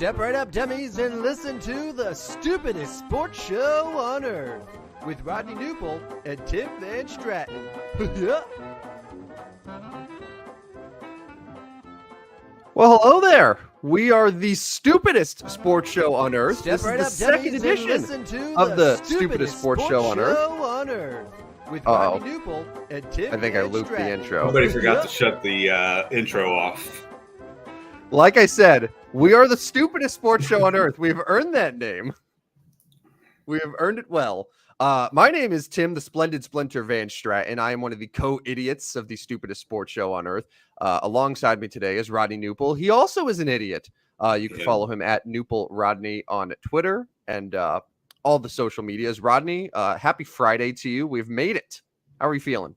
Step right up, dummies, and listen to the stupidest sports show on earth with Rodney Newpol and Tim Van Stratton. Well, hello there. We are the stupidest sports show on earth. Step This right is up, the second dummies, edition and listen to of the stupidest sports show on earth with Rodney Newpol and Tim I think I Van looped the Stratton. intro. Somebody forgot to shut the intro off. Like I said, we are the stupidest sports show on earth. We have earned that name. We have earned it well. My name is Tim, the Splendid Splinter Van Stratton, and I am one of the co-idiots of the stupidest sports show on earth. Alongside me today is Rodney Newpol. He also is an idiot. You can follow him at Newpol Rodney on Twitter and all the social medias. Rodney, happy Friday to you. We've made it. How are you feeling?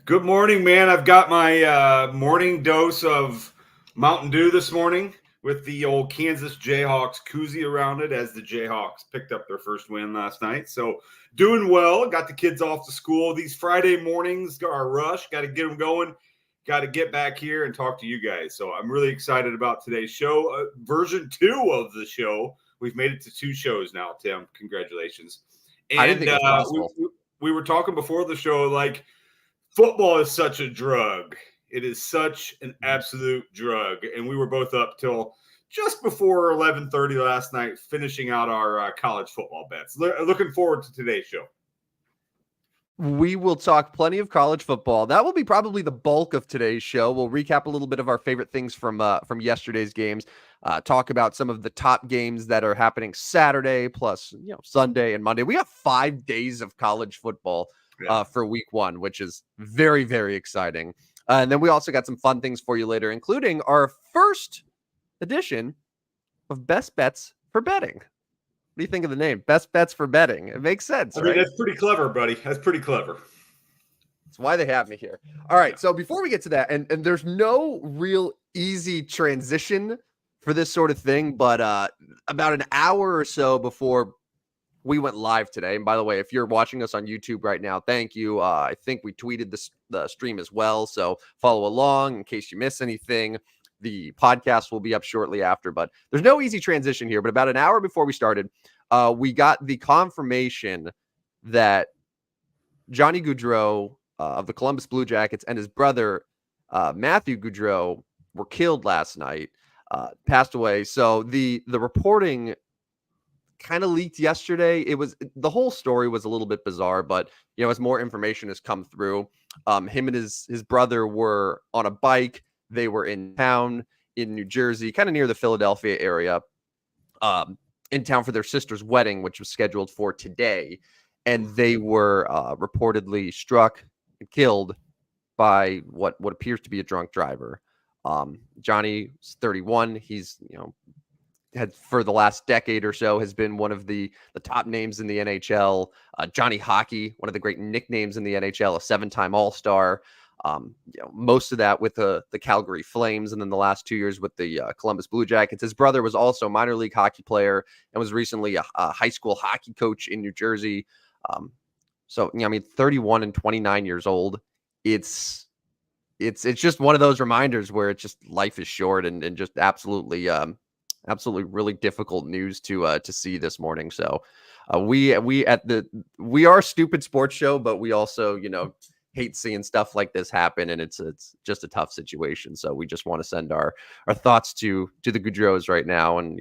Good morning, man. I've got my morning dose of Mountain Dew this morning with the old Kansas Jayhawks koozie around it as the Jayhawks picked up their first win last night. So doing well. Got the kids off to school. These Friday mornings are a rush. Got to get them going. Got to get back here and talk to you guys. So I'm really excited about today's show. Version 2 of the show. We've made it to 2 shows now, Tim. Congratulations. And I didn't think it was possible. We were talking before the show, like, football is such a drug. It is such an absolute drug. And we were both up till just before 11:30 last night, finishing out our college football bets. Looking forward to today's show. We will talk plenty of college football. That will be probably the bulk of today's show. We'll recap a little bit of our favorite things from yesterday's games, talk about some of the top games that are happening Saturday, plus Sunday and Monday. We got 5 days of college football for week 1, which is very, very exciting. And then we also got some fun things for you later, including our first edition of Best Bets for Betting. What do you think of the name? Best Bets for Betting. It makes sense, I mean, right? that's pretty clever, buddy. That's pretty clever. That's why they have me here. All right, so before we get to that, and there's no real easy transition for this sort of thing, but about an hour or so before we went live today, and by the way, if you're watching us on YouTube right now, thank you. I think we tweeted the stream as well, so follow along in case you miss anything. The podcast will be up shortly after, but there's no easy transition here. But about an hour before we started, we got the confirmation that Johnny Gaudreau of the Columbus Blue Jackets and his brother, Matthew Gaudreau, were killed last night, passed away. So the reporting kind of leaked yesterday. The whole story was a little bit bizarre, but as more information has come through, him and his brother were on a bike. They were in town in New Jersey, kind of near the Philadelphia area, in town for their sister's wedding, which was scheduled for today. And they were reportedly struck and killed by what appears to be a drunk driver. Johnny's 31. He's, had for the last decade or so has been one of the top names in the NHL. Johnny Hockey, one of the great nicknames in the NHL, a 7-time All-Star. Most of that with the Calgary Flames, and then the last 2 years with the Columbus Blue Jackets. His brother was also a minor league hockey player and was recently a high school hockey coach in New Jersey. 31 and 29 years old. It's just one of those reminders where it's just life is short and just absolutely really difficult news to see this morning. So we are a stupid sports show, but we also hate seeing stuff like this happen, and it's just a tough situation. So we just want to send our thoughts to the Gaudreaus right now, and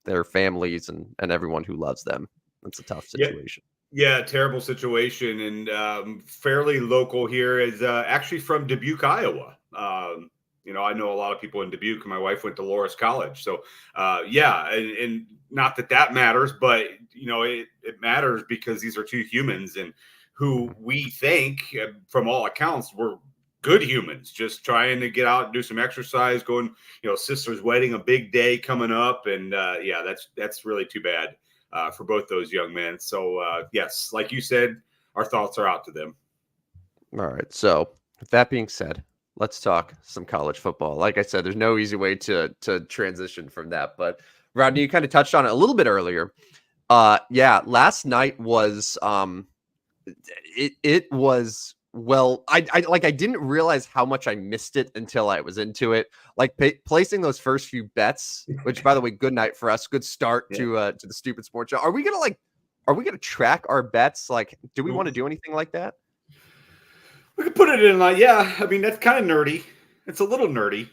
their families and everyone who loves them. It's a tough situation. Yeah, terrible situation, and fairly local here. Is actually from Dubuque, Iowa. I know a lot of people in Dubuque. My wife went to Loras College, so and not that matters, but it matters because these are 2 humans and who we think, from all accounts, were good humans, just trying to get out and do some exercise, going, sister's wedding, a big day coming up. And that's really too bad for both those young men. So yes, like you said, our thoughts are out to them. All right. So with that being said, let's talk some college football. Like I said, there's no easy way to transition from that, but Rodney, you kind of touched on it a little bit earlier. Last night was, it was well. I didn't realize how much I missed it until I was into it. Like placing those first few bets, which by the way, good night for us. Good start to the Stupid Sports Show. Are we gonna track our bets? Like, do we want to do anything like that? We could put it in like, yeah. I mean, that's kind of nerdy. It's a little nerdy.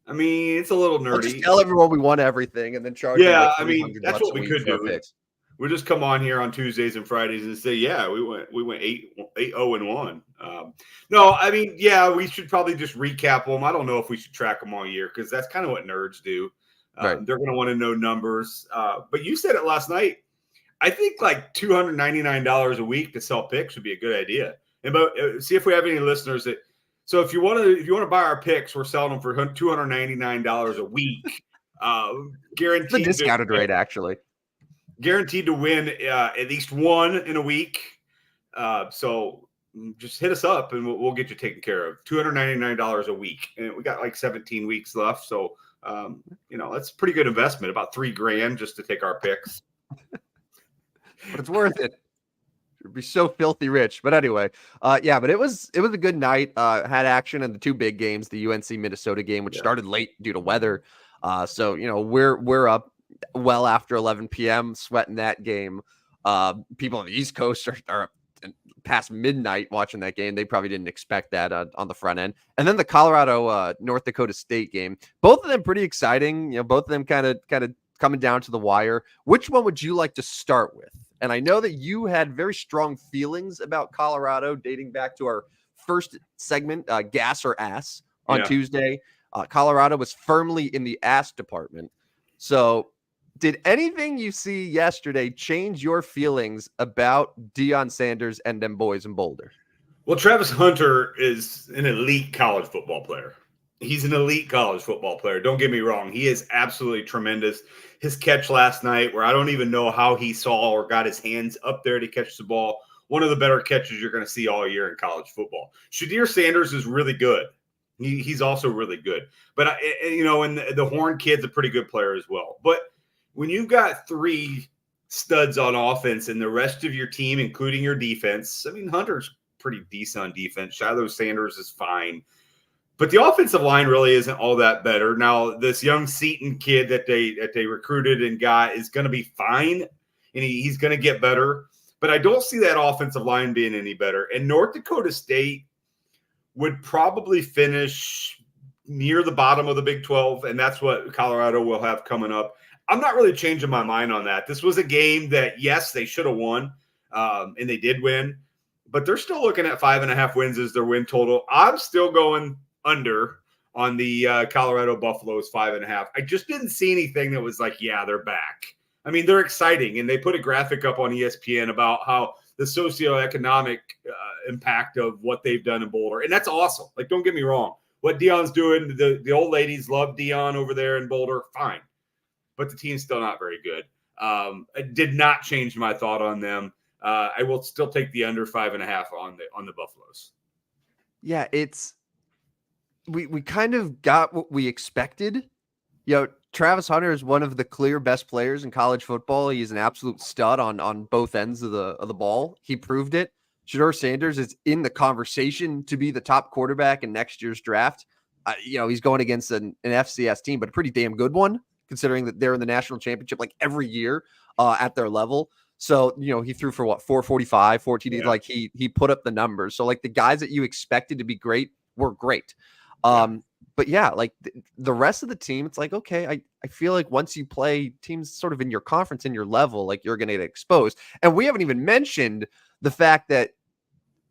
I mean, it's a little nerdy. We'll just tell everyone we won everything and then charge. Yeah, like I mean, that's what we could do. We just come on here on Tuesdays and Fridays and say, yeah, we went 8-0-1. No, I mean, yeah, we should probably just recap them. I don't know if we should track them all year because that's kind of what nerds do. Right. They're going to want to know numbers. But you said it last night. I think like $299 a week to sell picks would be a good idea. And see if we have any listeners that. So if you want to buy our picks, we're selling them for $299 a week. Guaranteed. It's a discounted rate, actually. Guaranteed to win at least one in a week. So just hit us up and we'll get you taken care of. $299 a week. And we got like 17 weeks left. So, that's a pretty good investment, about $3,000 just to take our picks. But it's worth it. It'd be so filthy rich. But anyway, but it was a good night. Had action in the two big games, the UNC Minnesota game, which started late due to weather. So we're up well after 11 p.m. sweating that game. People on the East Coast are past midnight watching that game. They probably didn't expect that on the front end. And then the Colorado North Dakota State game, both of them pretty exciting. Both of them kind of coming down to the wire. Which one would you like to start with? And I know that you had very strong feelings about Colorado dating back to our first segment, gas or ass on Tuesday. Colorado was firmly in the ass department. So did anything you see yesterday change your feelings about Deion Sanders and them boys in Boulder? Well, Travis Hunter is an elite college football player. He's an elite college football player. Don't get me wrong. He is absolutely tremendous. His catch last night, where I don't even know how he saw or got his hands up there to catch the ball, one of the better catches you're going to see all year in college football. Shadir Sanders is really good. He's also really good. But, and the Horn kid's a pretty good player as well. But when you've got three studs on offense and the rest of your team, including your defense, I mean, Hunter's pretty decent on defense. Shiloh Sanders is fine. But the offensive line really isn't all that better. Now, this young Seton kid that they recruited and got is going to be fine, and he's going to get better. But I don't see that offensive line being any better. And North Dakota State would probably finish near the bottom of the Big 12, and that's what Colorado will have coming up. I'm not really changing my mind on that. This was a game that, yes, they should have won, and they did win. But they're still looking at 5.5 wins as their win total. I'm still going under on the Colorado Buffaloes 5.5. I just didn't see anything that was like, yeah, they're back. I mean, they're exciting, and they put a graphic up on ESPN about how the socioeconomic impact of what they've done in Boulder, and that's awesome. Like, don't get me wrong. What Deion's doing, the old ladies love Deion over there in Boulder, fine. But the team's still not very good. It did not change my thought on them. I will still take the under 5.5 on the Buffaloes. Yeah, we kind of got what we expected. Travis Hunter is one of the clear best players in college football. He's an absolute stud on both ends of the ball. He proved it. Shadir Sanders is in the conversation to be the top quarterback in next year's draft. He's going against an FCS team, but a pretty damn good one, considering that they're in the national championship like every year at their level. So, he threw for 445, 14. Yeah. Like he put up the numbers. So like the guys that you expected to be great were great. But yeah, like the rest of the team, it's like, okay, I feel like once you play teams sort of in your conference, in your level, like you're going to get exposed. And we haven't even mentioned the fact that,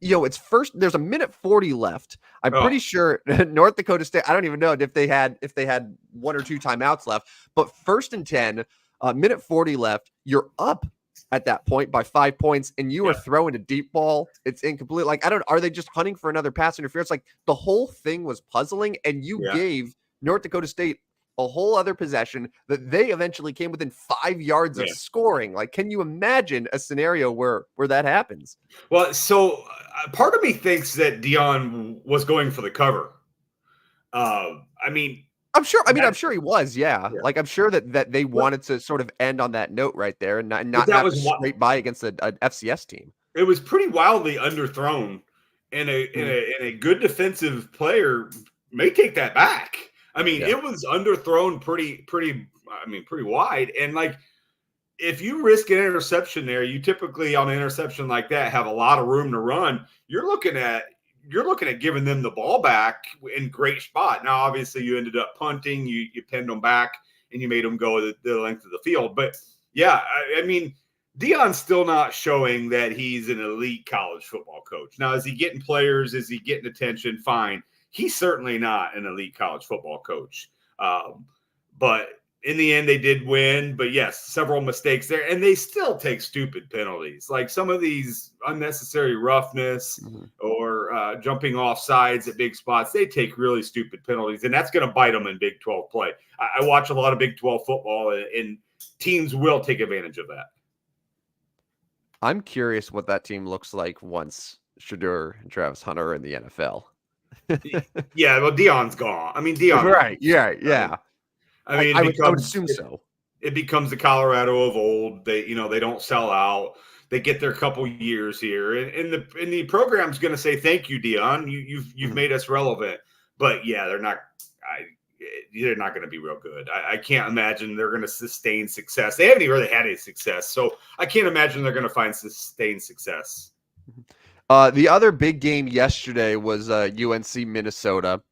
it's first, there's a minute 40 left. I'm pretty sure North Dakota State, I don't even know if they had one or two timeouts left, but 1st and 10, minute 40 left, you're up at that point by 5 points, and you are throwing a deep ball. It's incomplete. Like, are they just hunting for another pass interference? Like, the whole thing was puzzling, and you gave North Dakota State a whole other possession that they eventually came within 5 yards of scoring. Like, can you imagine a scenario where that happens? Well, so part of me thinks that Deion was going for the cover. I'm sure he was. Yeah. Like, I'm sure that they wanted to sort of end on that note right there and not have to straight by against an FCS team. It was pretty wildly underthrown and a good defensive player may take that back. I mean, it was underthrown pretty wide. And like, if you risk an interception there, you typically on an interception like that have a lot of room to run. You're looking at giving them the ball back in great spot. Now, obviously, you ended up punting, you pinned them back, and you made them go the length of the field. But yeah, I mean, Deion's still not showing that he's an elite college football coach. Now, is he getting players? Is he getting attention? Fine. He's certainly not an elite college football coach. But in the end, they did win. But yes, several mistakes there. And they still take stupid penalties. Like some of these unnecessary roughness or jumping off sides at big spots, they take really stupid penalties. And that's going to bite them in Big 12 play. I watch a lot of Big 12 football, and teams will take advantage of that. I'm curious what that team looks like once Shedeur and Travis Hunter are in the NFL. Yeah, well, Deion's gone. I mean, Deion. Right. Yeah. I mean, I would assume so. It becomes the Colorado of old. They don't sell out. They get their couple years here, and the program's going to say thank you, Deion. You've made us relevant. But yeah, they're not going to be real good. I can't imagine they're going to sustain success. They haven't even really had any success, so I can't imagine they're going to find sustained success. The other big game yesterday was UNC Minnesota.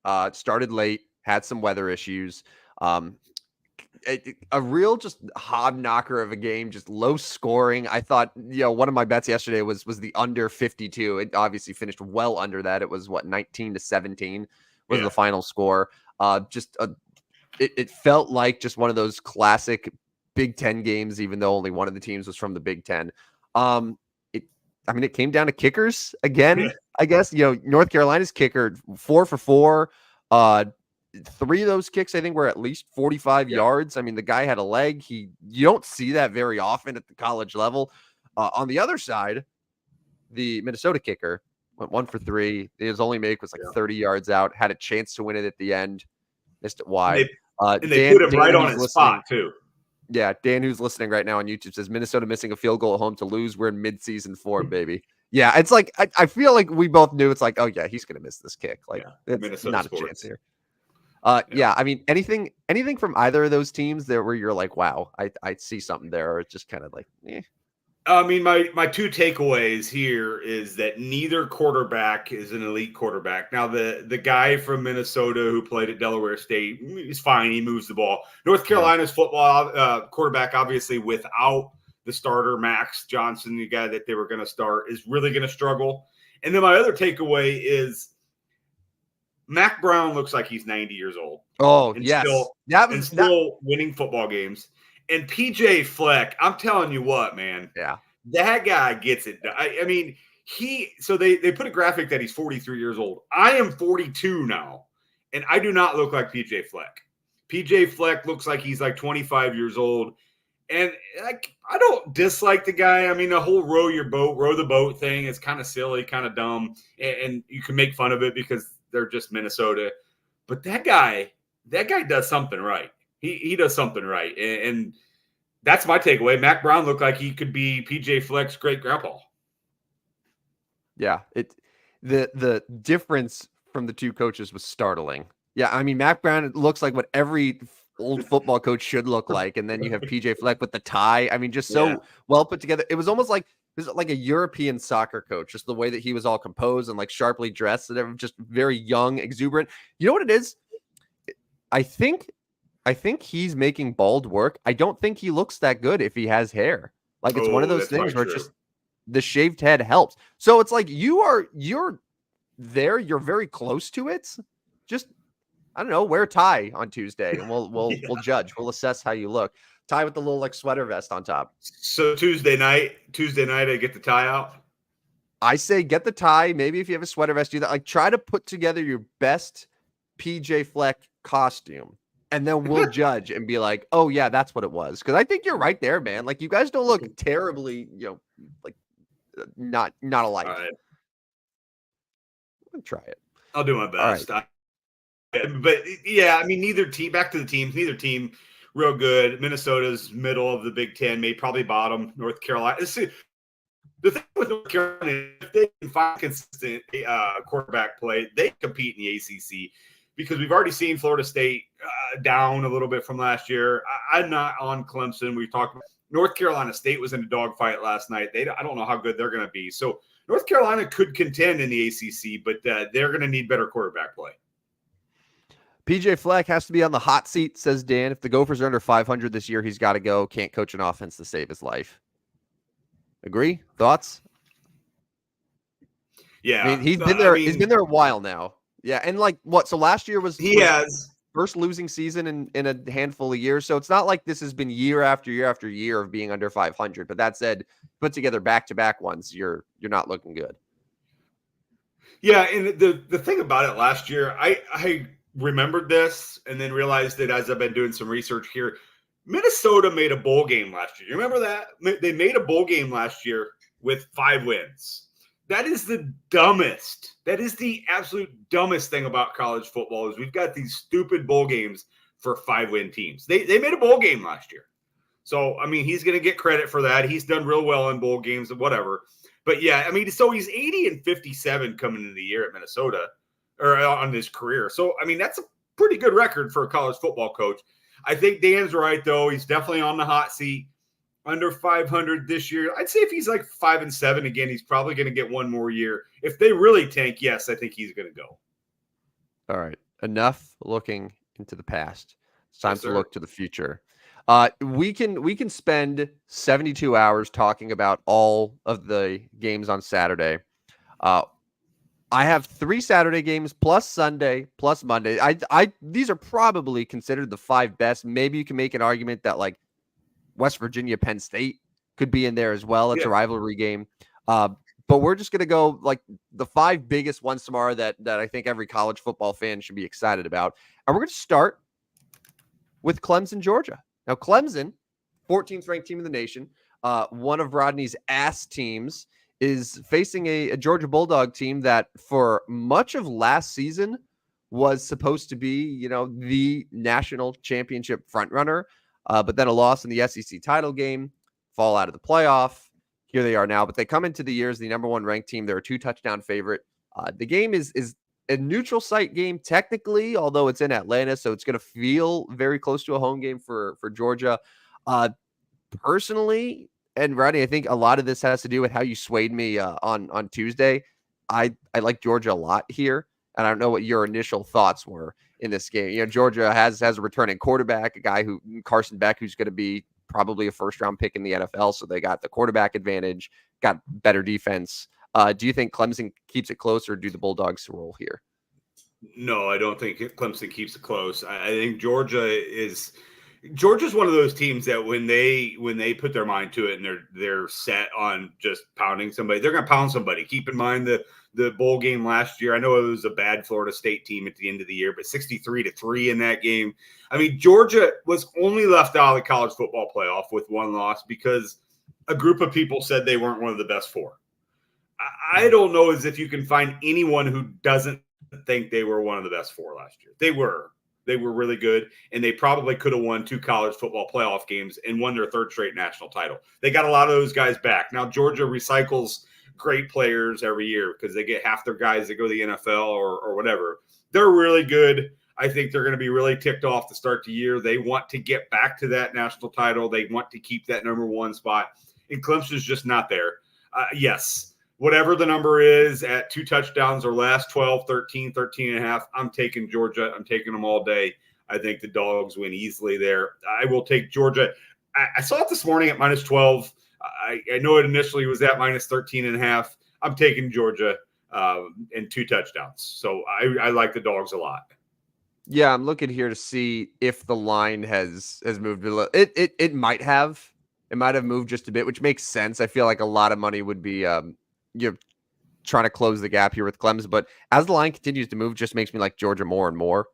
It started late, had some weather issues. A real just hob knocker of a game, just low scoring. I thought, one of my bets yesterday was the under 52. It obviously finished well under that. It was 19-17 was the final score. It felt like just one of those classic Big Ten games, even though only one of the teams was from the Big Ten. It came down to kickers again. I guess, North Carolina's kicker 4 for 4. 3 of those kicks, I think, were at least 45 yards. I mean, the guy had a leg. You don't see that very often at the college level. On the other side, the Minnesota kicker went 1 for 3. His only make was 30 yards out. Had a chance to win it at the end. Missed it wide. And they put him right on his spot, too. Yeah, Dan, who's listening right now on YouTube, says Minnesota missing a field goal at home to lose. We're in mid-season form, baby. Yeah, it's like I feel like we both knew it's like, oh yeah, he's gonna miss this kick. Like it's not a chance here. I mean, anything from either of those teams there where you're like, wow, I see something there, or it's just kind of like, eh. I mean, my 2 takeaways here is that neither quarterback is an elite quarterback. Now, the guy from Minnesota who played at Delaware State is fine. He moves the ball. North Carolina's football quarterback, obviously, without the starter, Max Johnson, the guy that they were going to start, is really going to struggle. And then my other takeaway is Mac Brown looks like he's 90 years old. Oh, yes. Still winning football games. And PJ Fleck, I'm telling you what, man. Yeah. That guy gets it. I mean, they put a graphic that he's 43 years old. I am 42 now, and I do not look like PJ Fleck. PJ Fleck looks like he's like 25 years old. And I don't dislike the guy. I mean, the whole row the boat thing is kind of silly, kind of dumb. And you can make fun of it because they're just Minnesota. But that guy does something right. He does something right. And that's my takeaway. Mac Brown looked like he could be PJ Fleck's great grandpa. Yeah. The difference from the 2 coaches was startling. Yeah. I mean, Mac Brown looks like what every old football coach should look like. And then you have PJ Fleck with the tie. I mean, just so well put together. It was almost like a European soccer coach, just the way that he was all composed and like sharply dressed, and they were just very young, exuberant. You know what it is? I think he's making bald work. I don't think he looks that good if he has hair. Like it's one of those things where it's just the shaved head helps. So it's like you're there, you're very close to it. Just I don't know, wear a tie on Tuesday, and we'll judge. We'll assess how you look. Tie with the little like sweater vest on top. So Tuesday night, I get the tie out. I say get the tie. Maybe if you have a sweater vest, do that. Like try to put together your best PJ Fleck costume, and then we'll judge and be like, oh yeah, that's what it was. Because I think you're right there, man. Like you guys don't look terribly, like not alike. All right. I'll try it. I'll do my best. Right. But yeah, I mean, neither team real good. Minnesota's middle of the Big Ten, probably bottom. North Carolina. The thing with North Carolina, if they can find consistent quarterback play, they compete in the ACC because we've already seen Florida State down a little bit from last year. I'm not on Clemson. We talked about North Carolina State was in a dogfight last night. I don't know how good they're going to be. So North Carolina could contend in the ACC, but they're going to need better quarterback play. PJ Fleck has to be on the hot seat, says Dan. If the Gophers are under 500 this year, he's got to go. Can't coach an offense to save his life. Agree? Thoughts? Yeah. I mean, he's been there. He's been there a while now. Yeah. And like what? So last year was first losing season in a handful of years. So it's not like this has been year after year after year of being under 500. But that said, put together back-to-back ones, you're not looking good. Yeah. And the thing about it last year, I remembered this and then realized that as I've been doing some research here, Minnesota made a bowl game last year. You remember that? They made a bowl game last year with 5 wins. That is the dumbest. That is the absolute dumbest thing about college football is we've got these stupid bowl games for 5-win teams. They made a bowl game last year. So, I mean, he's going to get credit for that. He's done real well in bowl games and whatever. But, yeah, I mean, so he's 80-57 coming into the year at Minnesota or on his career. So, I mean, that's a pretty good record for a college football coach. I think Dan's right, though. He's definitely on the hot seat. Under 500 this year. I'd say if he's like 5-7 again, he's probably going to get one more year. If they really tank, yes, I think he's going to go. All right. Enough looking into the past. It's time to look to the future. We can spend 72 hours talking about all of the games on Saturday. I have 3 Saturday games plus Sunday plus Monday. These are probably considered the 5 best. Maybe you can make an argument that like West Virginia, Penn State could be in there as well. It's a rivalry game. But we're just going to go like the 5 biggest ones tomorrow that I think every college football fan should be excited about. And we're going to start with Clemson, Georgia. Now, Clemson, 14th ranked team in the nation, one of Rodney's ass teams, is facing a Georgia Bulldog team that for much of last season was supposed to be, the national championship frontrunner. But then a loss in the SEC title game, fall out of the playoff. Here they are now, but they come into the year as the number 1 ranked team. They're a 2-touchdown favorite. The game is a neutral site game technically, although it's in Atlanta, so it's going to feel very close to a home game for Georgia. Personally, and Rodney, I think a lot of this has to do with how you swayed me on Tuesday. I like Georgia a lot here, and I don't know what your initial thoughts were in this game. Georgia has a returning quarterback, a guy Carson Beck, who's going to be probably a first-round pick in the NFL. So they got the quarterback advantage, got better defense. Do you think Clemson keeps it close, or do the Bulldogs roll here? No, I don't think Clemson keeps it close. I think Georgia's one of those teams that when they put their mind to it and they're set on just pounding somebody, they're going to pound somebody. Keep in mind the bowl game last year. I know it was a bad Florida State team at the end of the year, but 63-3 in that game. I mean, Georgia was only left out of the college football playoff with 1 loss because a group of people said they weren't one of the best 4. I don't know as if you can find anyone who doesn't think they were one of the best 4 last year. They were really good, and they probably could have won 2 college football playoff games and won their 3rd straight national title. They got a lot of those guys back. Now, Georgia recycles great players every year because they get half their guys that go to the NFL or whatever. They're really good. I think they're going to be really ticked off to start the year. They want to get back to that national title. They want to keep that number 1 spot, and Clemson's just not there. Yes, whatever the number is at 2 touchdowns or less, 12, 13, 13 and a half, I'm taking Georgia. I'm taking them all day. I think the Dogs win easily there. I will take Georgia. I saw it this morning at minus 12. I know it initially was at minus 13 and a half. I'm taking Georgia and 2 touchdowns. So I like the Dogs a lot. Yeah, I'm looking here to see if the line has moved a little. It might have. It might have moved just a bit, which makes sense. I feel like a lot of money would be trying to close the gap here with Clemson. But as the line continues to move, just makes me like Georgia more and more.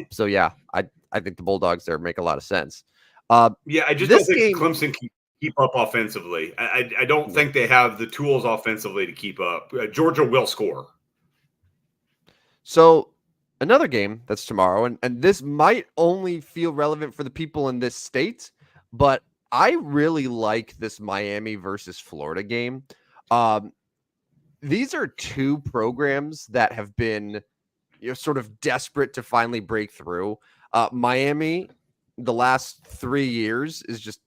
So yeah, I think the Bulldogs there make a lot of sense. I just don't think Clemson can keep up offensively. I don't think they have the tools offensively to keep up. Georgia will score. So another game that's tomorrow, and this might only feel relevant for the people in this state, but I really like this Miami versus Florida game. These are two programs that have been, sort of desperate to finally break through. Miami, the last 3 years is just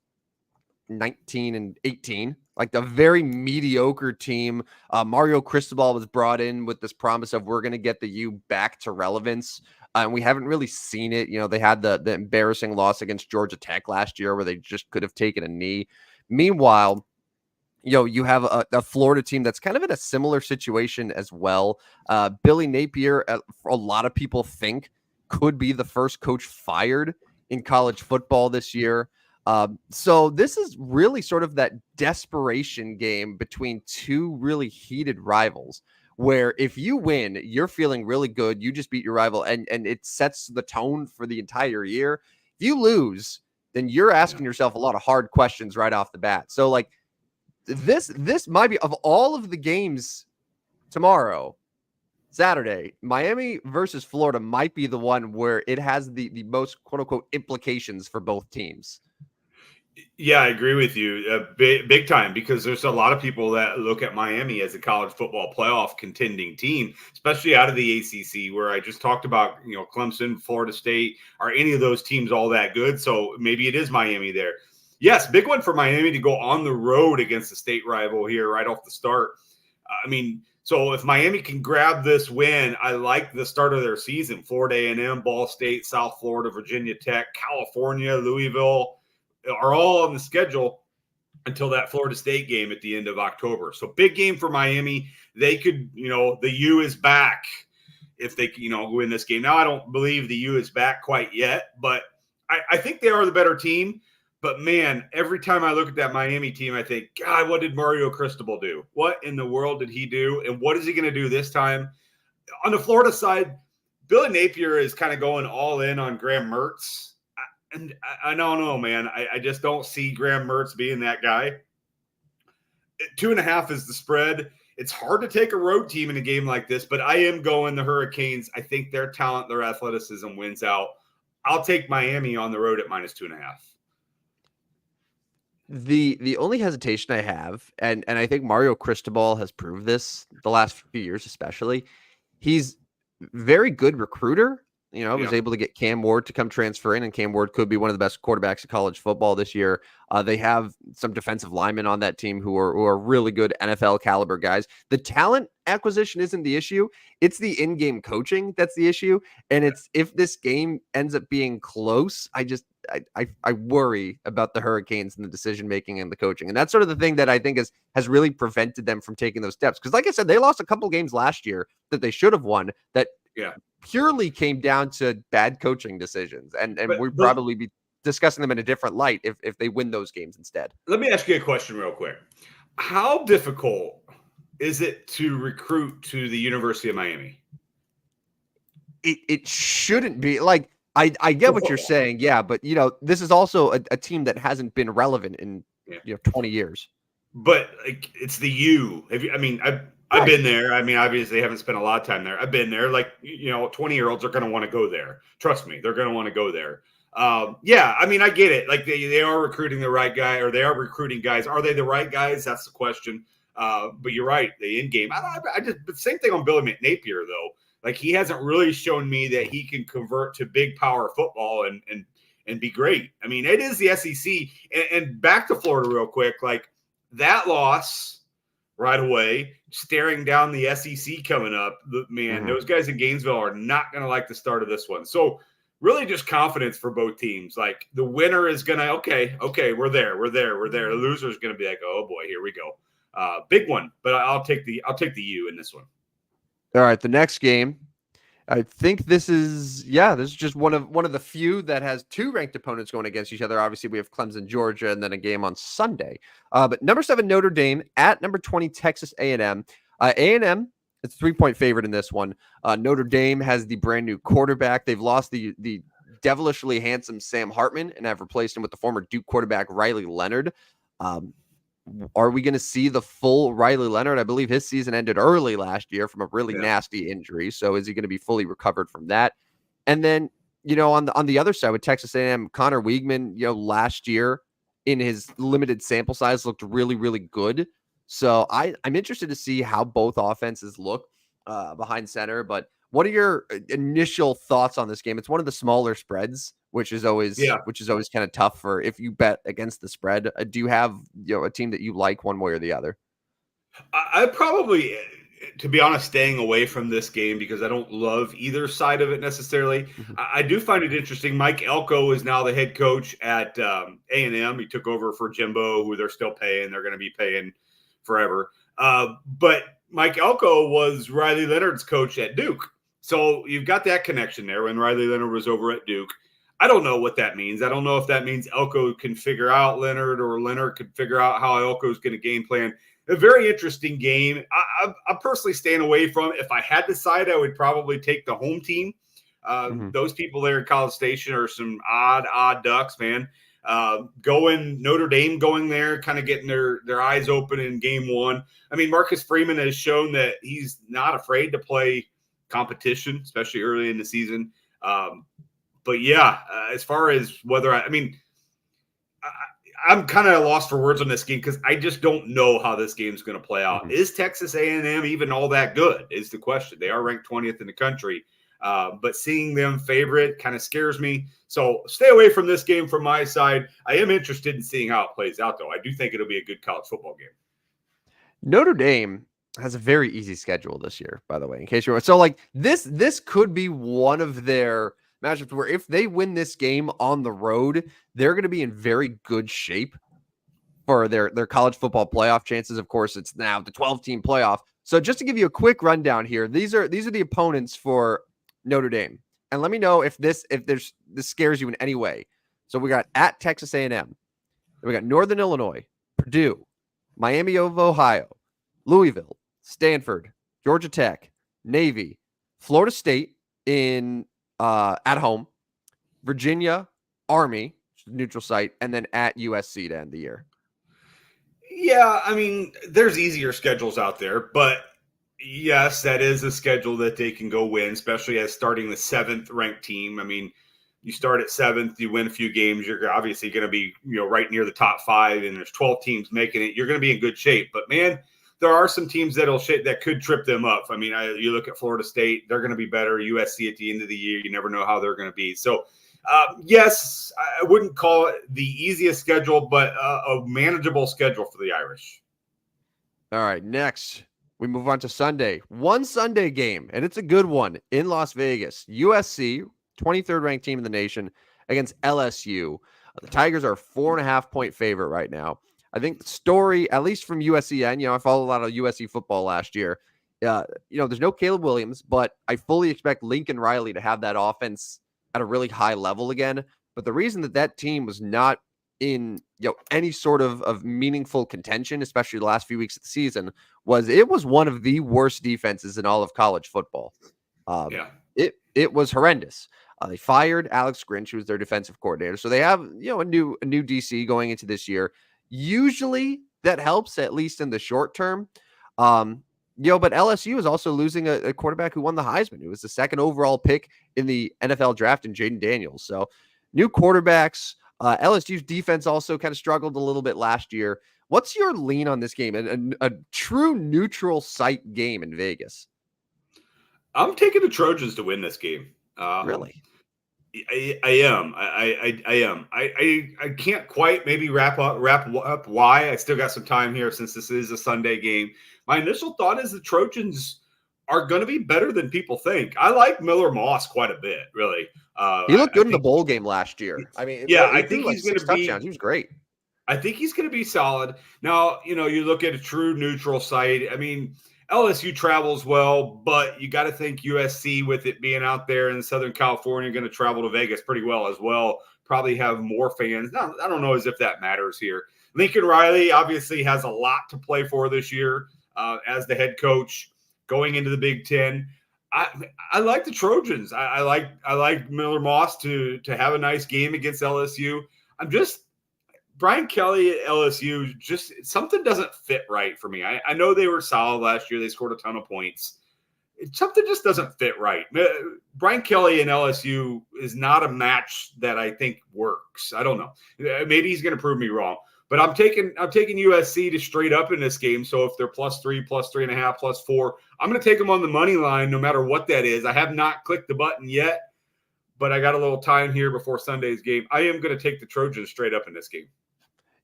19 and 18, like a very mediocre team. Mario Cristobal was brought in with this promise of we're going to get the U back to relevance. And we haven't really seen it. They had the embarrassing loss against Georgia Tech last year where they just could have taken a knee. Meanwhile, you have a Florida team that's kind of in a similar situation as well. Billy Napier, a lot of people think, could be the first coach fired in college football this year. So this is really sort of that desperation game between two really heated rivals, where if you win, you're feeling really good. You just beat your rival, and it sets the tone for the entire year. If you lose, then you're asking yourself a lot of hard questions right off the bat. So like, this might be, of all of the games tomorrow, Saturday, Miami versus Florida might be the one where it has the most quote unquote implications for both teams. Yeah, I agree with you big time, because there's a lot of people that look at Miami as a college football playoff contending team, especially out of the ACC, where I just talked about, Clemson, Florida State. Are any of those teams all that good? So maybe it is Miami there. Yes, big one for Miami to go on the road against the state rival here right off the start. So if Miami can grab this win, I like the start of their season. Florida A&M, Ball State, South Florida, Virginia Tech, California, Louisville are all on the schedule until that Florida State game at the end of October. So big game for Miami. They could, the U is back if they, win this game. Now, I don't believe the U is back quite yet, but I think they are the better team. But, man, every time I look at that Miami team, I think, God, what did Mario Cristobal do? What in the world did he do? And what is he going to do this time? On the Florida side, Billy Napier is kind of going all in on Graham Mertz. And I don't know, man. I just don't see Graham Mertz being that guy. 2.5 is the spread. It's hard to take a road team in a game like this, but I am going the Hurricanes. I think their talent, their athleticism wins out. I'll take Miami on the road at -2.5. The only hesitation I have, and I think Mario Cristobal has proved this the last few years, especially, he's very good recruiter. Was able to get Cam Ward to come transfer in, and Cam Ward could be one of the best quarterbacks in college football this year. They have some defensive linemen on that team who are really good NFL caliber guys. The talent acquisition isn't the issue. It's the in-game coaching that's the issue. And it's, if this game ends up being close, I worry about the Hurricanes and the decision-making and the coaching. And that's sort of the thing that I think has really prevented them from taking those steps. Because like I said, they lost a couple games last year that they should have won that purely came down to bad coaching decisions. And we'd probably be discussing them in a different light if they win those games instead. Let me ask you a question real quick. How difficult is it to recruit to the University of Miami? It shouldn't be. Like, I get what you're saying, but this is also a team that hasn't been relevant in 20 years. But it's the U. I've been there. Obviously, I haven't spent a lot of time there. I've been there. 20-year-olds are going to want to go there. Trust me, they're going to want to go there. I get it. Like they are recruiting the right guy, or they are recruiting guys. Are they the right guys? That's the question. But you're right. The in game. But same thing on Billy Napier though. Like, he hasn't really shown me that he can convert to big power football and be great. It is the SEC. And back to Florida real quick. Like, that loss right away, staring down the SEC coming up, those guys in Gainesville are not going to like the start of this one. So really just confidence for both teams. Like, the winner is going to, okay, we're there. The loser is going to be like, oh boy, here we go. Big one, but I'll take the U in this one. All right, the next game, I think this is just one of the few that has two ranked opponents going against each other. Obviously, we have Clemson, Georgia, and then a game on Sunday. But number 7 Notre Dame at number 20 Texas A&M. A&M, it's a 3-point favorite in this one. Notre Dame has the brand new quarterback. They've lost the devilishly handsome Sam Hartman and have replaced him with the former Duke quarterback Riley Leonard. Are we going to see the full Riley Leonard? I believe his season ended early last year from a really nasty injury. So is he going to be fully recovered from that? And then, on the other side with Texas A&M, Connor Weigman, last year in his limited sample size looked really, really good. So I'm interested to see how both offenses look behind center. But what are your initial thoughts on this game? It's one of the smaller spreads, which is always Yeah. kind of tough for if you bet against the spread. Do you have a team that you like one way or the other? I probably, to be honest, staying away from this game because I don't love either side of it necessarily. Mhm. I do find it interesting. Mike Elko is now the head coach at A&M. He took over for Jimbo, who they're still paying. They're going to be paying forever. But Mike Elko was Riley Leonard's coach at Duke. So you've got that connection there when Riley Leonard was over at Duke. I don't know what that means. I don't know if that means Elko can figure out Leonard or Leonard can figure out how Elko is going to game plan. A very interesting game. I'm personally staying away from. If I had to decide, I would probably take the home team. Those people there in College Station are some odd ducks, man. Notre Dame going there, kind of getting their eyes open in game one. I mean, Marcus Freeman has shown that he's not afraid to play competition, especially early in the season. But yeah, as far as whether I'm kind of lost for words on this game because I just don't know how this game's going to play out. Is Texas A&M even all that good is the question. They are ranked 20th in the country, but seeing them favorite kind of scares me. So stay away from this game from my side. I am interested in seeing how it plays out, though. I do think it'll be a good college football game. Notre Dame has a very easy schedule this year, by the way, in case you're so like this could be one of their matchups where if they win this game on the road, they're going to be in very good shape for their college football playoff chances. Of course, it's now the 12-team playoff. So just to give you a quick rundown here, these are the opponents for Notre Dame. And let me know if this scares you in any way. So we got at Texas A&M. Then we got Northern Illinois, Purdue, Miami of Ohio, Louisville, Stanford, Georgia Tech, Navy, Florida State in at home, Virginia, Army, neutral site, and then at USC to end the year. Yeah, I mean, there's easier schedules out there, but yes, that is a schedule that they can go win, especially as starting the 7th ranked team. I mean, you start at 7th, you win a few games, you're obviously going to be, right near the top 5, and there's 12 teams making it. You're going to be in good shape. But man, there are some teams that could trip them up. I mean, you look at Florida State, they're going to be better. USC at the end of the year, you never know how they're going to be. So, yes, I wouldn't call it the easiest schedule, but a manageable schedule for the Irish. All right, next we move on to Sunday. One Sunday game, and it's a good one in Las Vegas. USC, 23rd ranked team in the nation, against LSU. The Tigers are a 4.5-point favorite right now. I think the story, at least from USCN, I followed a lot of USC football last year. There's no Caleb Williams, but I fully expect Lincoln Riley to have that offense at a really high level again. But the reason that team was not in any sort of meaningful contention, especially the last few weeks of the season, was it was one of the worst defenses in all of college football. It was horrendous. They fired Alex Grinch, who was their defensive coordinator. So they have a new DC going into this year. Usually that helps, at least in the short term. But LSU is also losing a quarterback who won the Heisman. It was the 2nd overall pick in the NFL draft in Jaden Daniels. So new quarterbacks. LSU's defense also kind of struggled a little bit last year. What's your lean on this game? A true neutral site game in Vegas. I'm taking the Trojans to win this game. Really? I am. I am. I can't quite maybe wrap up why. I still got some time here since this is a Sunday game. My initial thought is the Trojans are going to be better than people think. I like Miller Moss quite a bit, really. He looked good in the bowl game last year. I mean, I think he's going to be touchdowns. He was great. I think he's going to be solid. Now, you look at a true neutral site. I mean, LSU travels well, but you got to think USC, with it being out there in Southern California, going to travel to Vegas pretty well as well. Probably have more fans. Now, I don't know as if that matters here. Lincoln Riley obviously has a lot to play for this year as the head coach going into the Big Ten. I like the Trojans. I like Miller Moss to have a nice game against LSU. Brian Kelly at LSU, just something doesn't fit right for me. I know they were solid last year. They scored a ton of points. something just doesn't fit right. Brian Kelly and LSU is not a match that I think works. I don't know. Maybe he's going to prove me wrong. But I'm taking USC to straight up in this game. So if they're +3, +3.5, +4, I'm going to take them on the money line no matter what that is. I have not clicked the button yet, but I got a little time here before Sunday's game. I am going to take the Trojans straight up in this game.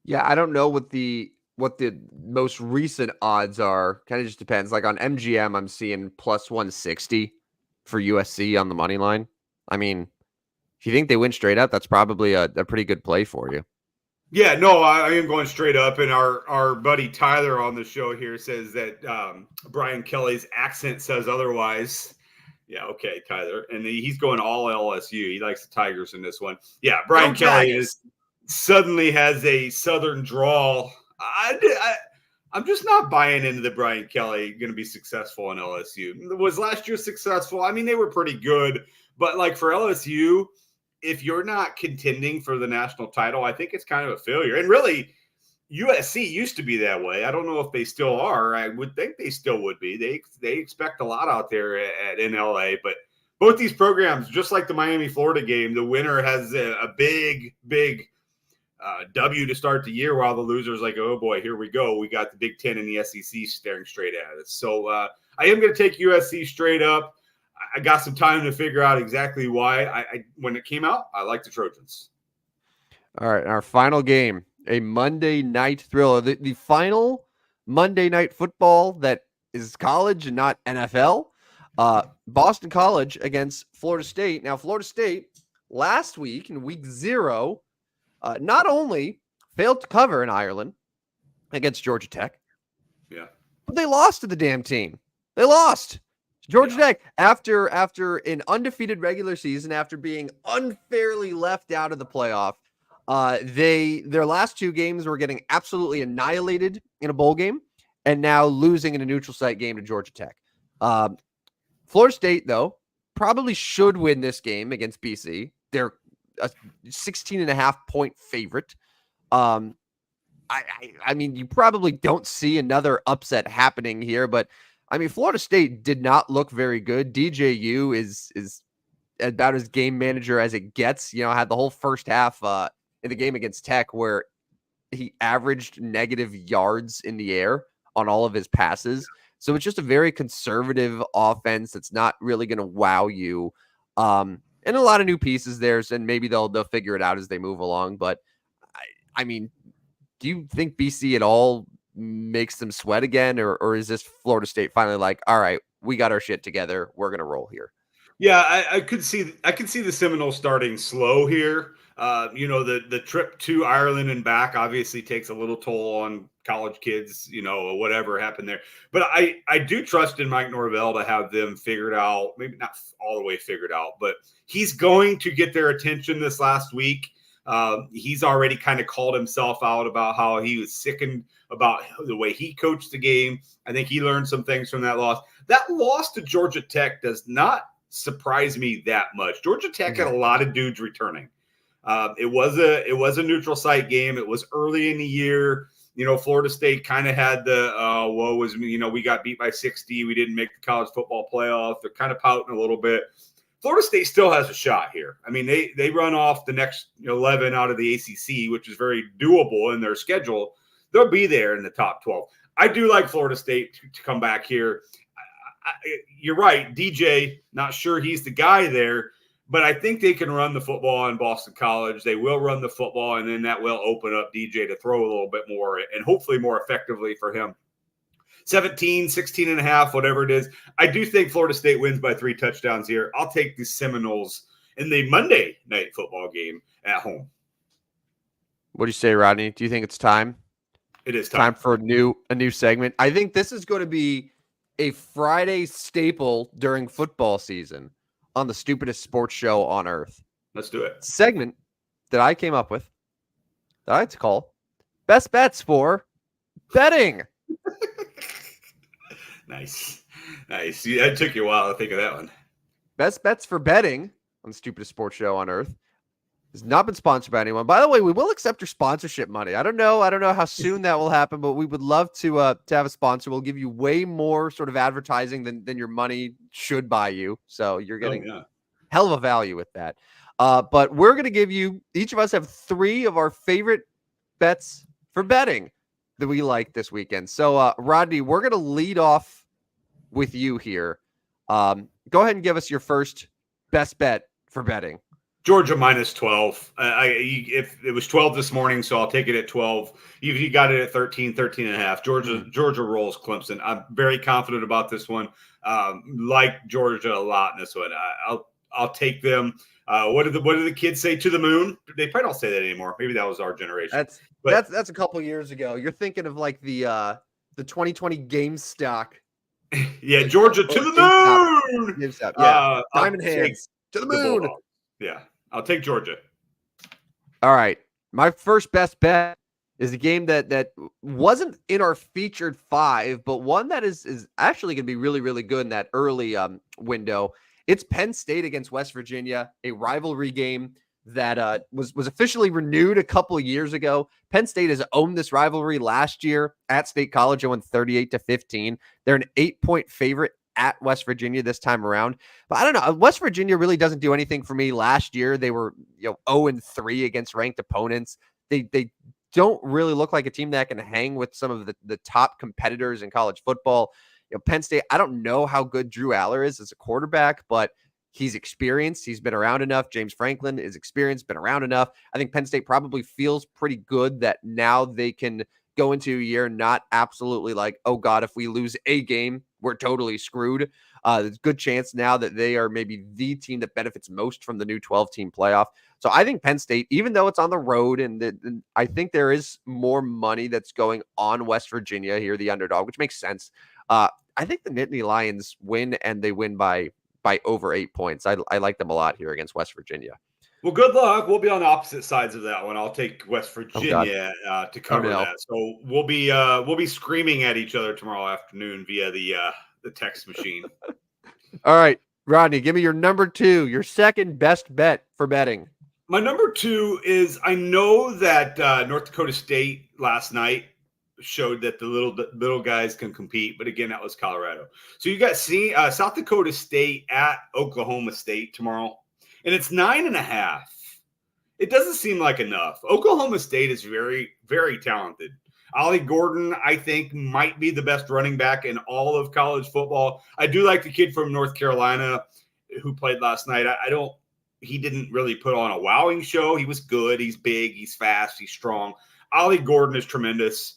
Yeah, I don't know what the most recent odds are. Kind of just depends. Like on MGM, I'm seeing +160 for USC on the money line. I mean, if you think they win straight up, that's probably a pretty good play for you. Yeah, no, I am going straight up. And our buddy Tyler on the show here says that Brian Kelly's accent says otherwise. Yeah, okay, Tyler. And he's going all LSU. He likes the Tigers in this one. Yeah, Brian Kelly suddenly has a Southern drawl. I'm just not buying into the Brian Kelly going to be successful in LSU. Was last year successful? I mean, they were pretty good. But like for LSU, if you're not contending for the national title, I think it's kind of a failure. And really, USC used to be that way. I don't know if they still are. I would think they still would be. They expect a lot out there in LA. But both these programs, just like the Miami-Florida game, the winner has a big W to start the year, while the loser's like, oh boy, here we go. We got the Big Ten and the SEC staring straight at us. So I am going to take USC straight up. I got some time to figure out exactly why. I when it came out, I like the Trojans. All right, our final game, a Monday night thriller. The final Monday night football that is college and not NFL. Boston College against Florida State. Now, Florida State last week in week 0 not only failed to cover in Ireland against Georgia Tech, but they lost to the damn team. They lost. Georgia Tech, after an undefeated regular season, after being unfairly left out of the playoff, their last 2 games were getting absolutely annihilated in a bowl game, and now losing in a neutral site game to Georgia Tech. Florida State, though, probably should win this game against BC. They're a 16.5-point favorite. I mean, you probably don't see another upset happening here, but I mean, Florida State did not look very good. DJU is about as game manager as it gets. You know, had the whole first half in the game against Tech where he averaged negative yards in the air on all of his passes. So it's just a very conservative offense that's not really going to wow you. And a lot of new pieces there, and maybe they'll figure it out as they move along. But I mean, do you think BC at all makes them sweat again, or is this Florida State finally like, all right, we got our shit together, we're gonna roll here? Yeah, I could see the Seminoles starting slow here. The trip to Ireland and back obviously takes a little toll on college kids, or whatever happened there. But I do trust in Mike Norvell to have them figured out, maybe not all the way figured out, but he's going to get their attention this last week. He's already kind of called himself out about how he was sickened about the way he coached the game. I think he learned some things from that loss. That loss to Georgia Tech does not surprise me that much. Georgia Tech had a lot of dudes returning. It was a neutral site game. It was early in the year. Florida State kind of had the woe was me. We got beat by 60. We didn't make the college football playoff. They're kind of pouting a little bit. Florida State still has a shot here. I mean, they run off the next 11 out of the ACC, which is very doable in their schedule. They'll be there in the top 12. I do like Florida State to come back here. You're right, DJ, not sure he's the guy there, but I think they can run the football in Boston College. They will run the football, and then that will open up DJ to throw a little bit more and hopefully more effectively for him. 17, 16.5, whatever it is. I do think Florida State wins by 3 touchdowns here. I'll take the Seminoles in the Monday night football game at home. What do you say, Rodney? Do you think it's time? It is time for a new segment. I think this is going to be a Friday staple during football season on the stupidest sports show on earth. Let's do it. Segment that I came up with that I like to call Best Bets for Betting. Nice. Yeah, it took you a while to think of that one. Best Bets for Betting on the stupidest sports show on earth. It's not been sponsored by anyone. By the way, we will accept your sponsorship money. I don't know how soon that will happen, but we would love to have a sponsor. We'll give you way more sort of advertising than your money should buy you. So you're getting hell of a value with that. But we're going to give you, each of us have 3 of our favorite bets for betting that we like this weekend. So Rodney, we're going to lead off with you here. Go ahead and give us your first best bet for betting. Georgia minus 12. If it was 12 this morning, so I'll take it at 12. You got it at 13 and a half. Georgia rolls Clemson. I'm very confident about this one. Like Georgia a lot in this one. I'll take them. What do the kids say? To the moon? They probably don't say that anymore. Maybe that was our generation. That's a couple years ago. You're thinking of like the 2020 game stock. Yeah, Georgia to the moon. GameStop. Yeah, diamond hands to the moon. Yeah, I'll take Georgia. All right, my first best bet is a game that wasn't in our featured 5, but one that is actually going to be really, really good in that early window. It's Penn State against West Virginia, a rivalry game that was officially renewed a couple of years ago. Penn State has owned this rivalry last year at State College and won 38-15. They're an 8-point favorite at West Virginia this time around. But I don't know. West Virginia really doesn't do anything for me. Last year, they were 0-3 against ranked opponents. They don't really look like a team that can hang with some of the top competitors in college football. Penn State, I don't know how good Drew Aller is as a quarterback, but he's experienced. He's been around enough. James Franklin is experienced, been around enough. I think Penn State probably feels pretty good that now they can go into a year not absolutely like, oh God, if we lose a game, we're totally screwed. There's a good chance now that they are maybe the team that benefits most from the new 12-team playoff. So I think Penn State, even though it's on the road, and I think there is more money that's going on West Virginia here, the underdog, which makes sense. I think the Nittany Lions win, and they win by over 8 points. I like them a lot here against West Virginia. Well, good luck. We'll be on opposite sides of that one. I'll take West Virginia to cover that. So we'll be screaming at each other tomorrow afternoon via the text machine. All right, Rodney, give me your number 2, your second best bet for betting. My number 2 is, I know that North Dakota State last night showed that the little guys can compete, but again, that was Colorado. So you got South Dakota State at Oklahoma State tomorrow, and it's 9.5. It doesn't seem like enough. Oklahoma State is very, very talented. Ollie Gordon, I think, might be the best running back in all of college football. I do like the kid from North Carolina who played last night. He didn't really put on a wowing show. He was good. He's big. He's fast. He's strong. Ollie Gordon is tremendous.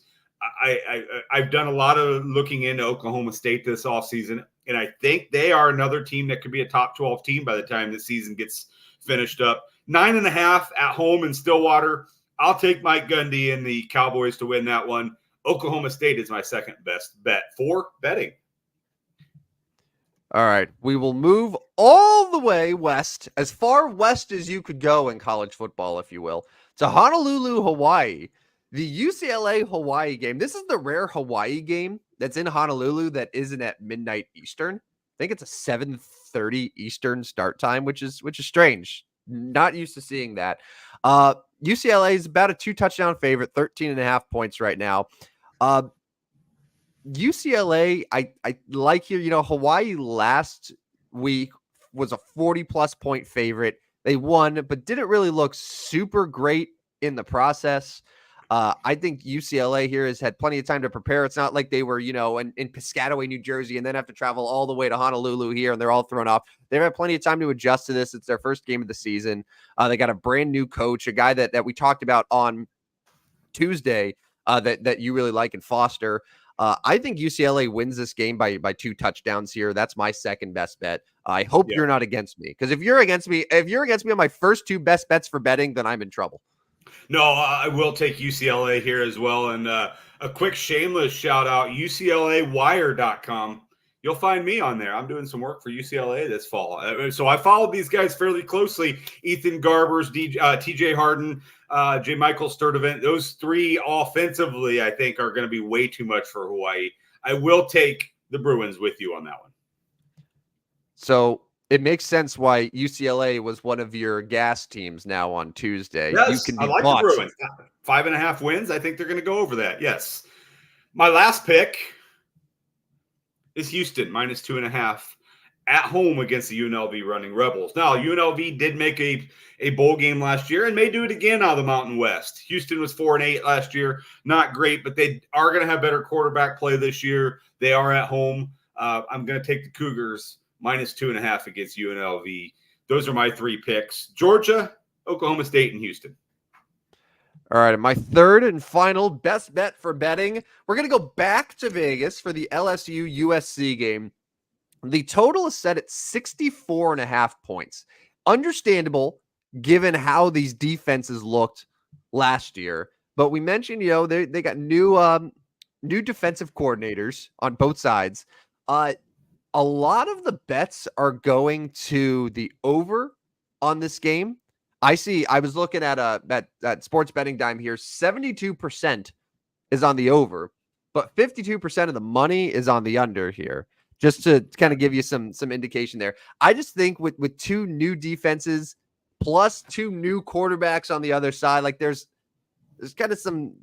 I've done a lot of looking into Oklahoma State this offseason, and I think they are another team that could be a top 12 team by the time the season gets finished up. 9.5 at home in Stillwater. I'll take Mike Gundy and the Cowboys to win that one. Oklahoma State is my second best bet for betting. All right. We will move all the way west, as far west as you could go in college football, if you will, to Honolulu, Hawaii. The UCLA-Hawaii game. This is the rare Hawaii game that's in Honolulu that isn't at midnight Eastern. I think it's a 7:30 Eastern start time, which is strange. Not used to seeing that. UCLA is about a 2-touchdown favorite, 13.5 points right now. UCLA, I like here. Hawaii last week was a 40-plus point favorite. They won, but didn't really look super great in the process. I think UCLA here has had plenty of time to prepare. It's not like they were, in Piscataway, New Jersey, and then have to travel all the way to Honolulu here, and they're all thrown off. They've had plenty of time to adjust to this. It's their first game of the season. They got a brand new coach, a guy that we talked about on Tuesday that you really like in Foster. I think UCLA wins this game by 2 touchdowns here. That's my second best bet. I hope you're not against me, because if you're against me on my first 2 best bets for betting, then I'm in trouble. No, I will take UCLA here as well. And a quick shameless shout out, UCLAwire.com. You'll find me on there. I'm doing some work for UCLA this fall. So I followed these guys fairly closely. Ethan Garbers, TJ Harden, J. Michael Sturdivant. Those 3 offensively, I think, are going to be way too much for Hawaii. I will take the Bruins with you on that one. So it makes sense why UCLA was one of your gas teams now on Tuesday. Yes, You can be I like bought. the Bruins. 5.5 wins. I think they're going to go over that. Yes. My last pick is Houston minus 2.5 at home against the UNLV Running Rebels. Now, UNLV did make a bowl game last year and may do it again out of the Mountain West. Houston was 4-8 last year. Not great, but they are going to have better quarterback play this year. They are at home. I'm going to take the Cougars minus 2.5 against UNLV. Those are my 3 picks. Georgia, Oklahoma State, and Houston. All right, my third and final best bet for betting. We're going to go back to Vegas for the LSU USC game. The total is set at 64.5 points. Understandable given how these defenses looked last year. But we mentioned, they got new defensive coordinators on both sides. A lot of the bets are going to the over on this game. I was looking at that sports betting dime here. 72% is on the over, but 52% of the money is on the under here. Just to kind of give you some indication there. I just think with 2 new defenses plus 2 new quarterbacks on the other side, like there's kind of some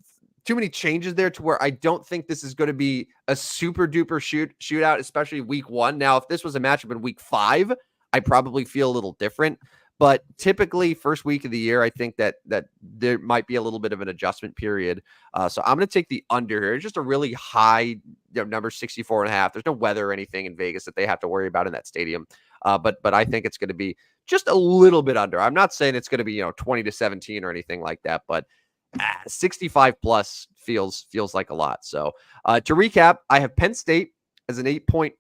too many changes there to where I don't think this is going to be a super duper shootout, especially week 1. Now, if this was a matchup in week 5, I probably feel a little different. But typically, first week of the year, I think that there might be a little bit of an adjustment period. So I'm going to take the under here. It's just a really high number, 64.5. There's no weather or anything in Vegas that they have to worry about in that stadium. But I think it's going to be just a little bit under. I'm not saying it's going to be 20-17 or anything like that, but 65 plus feels like a lot. So to recap, I have Penn State as an 8-point